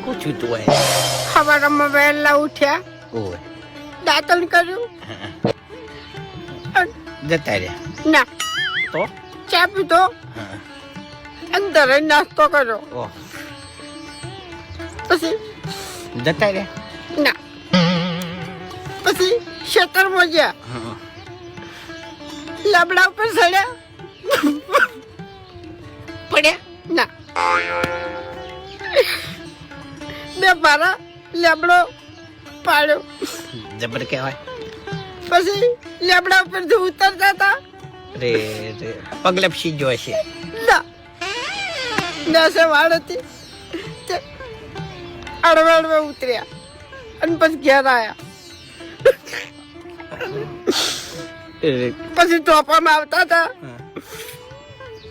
પૂછ્યું તું હોય સવારમાં વહેલા ઉઠ્યા, ઓય દાંતણ કર્યું, જતા રહ્યા ના તો ચા પીધો, હા અંદર નાસ્તો કર્યો, ઓહ પછી જતા રહ્યા ના પછી ખેતરમાં ગયા, હા લાબડા ઉપર ચડ્યા, પડ્યા ના બે મારા લેબડો પાડ્યો, જબર કહેવાય પછી લેબડા ઉપરથી ઉતરતા હતા, રે રે પગલપસી જો છે ના નસે વાળ હતી તે અડવે અડવે ઉતર્યા અને પછી ઘેર આવ્યા, પછી ટોપામાં આવતા હતા,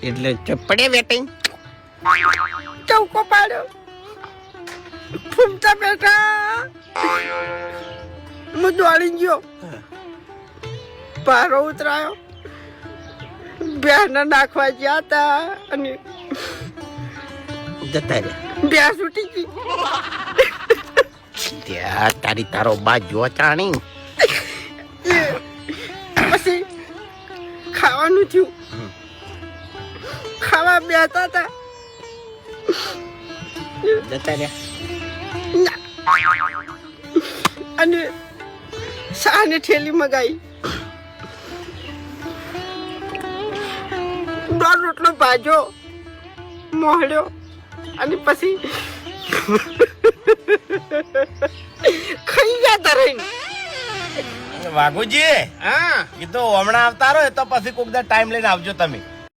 એટલે પડે વેટિંગ ચૌકો પાડ્યો, ફૂમતા બેઠા, હું દોડી ગયો, પારો ઉતરાયો, ભેંસને નાખવા ગયા હતા અને જતા રહ્યા ભેંસ ઉઠી ગઈ, ત્યાં તારી તારો બા જો ચાણી પછી ખાવાનું થયું, ખાવા બેઠા હતા, જતા રહ્યા ના. અને શાની ઠેલી મગાઈ, દોઢ રોટલો ભાજો મોહડ્યો અને પછી ખાઈ જતા રહીને, વાઘુજી હા કીધું હમણાં આવતા રહો તો પછી કોક દા ટાઈમ લઈને આવજો તમે.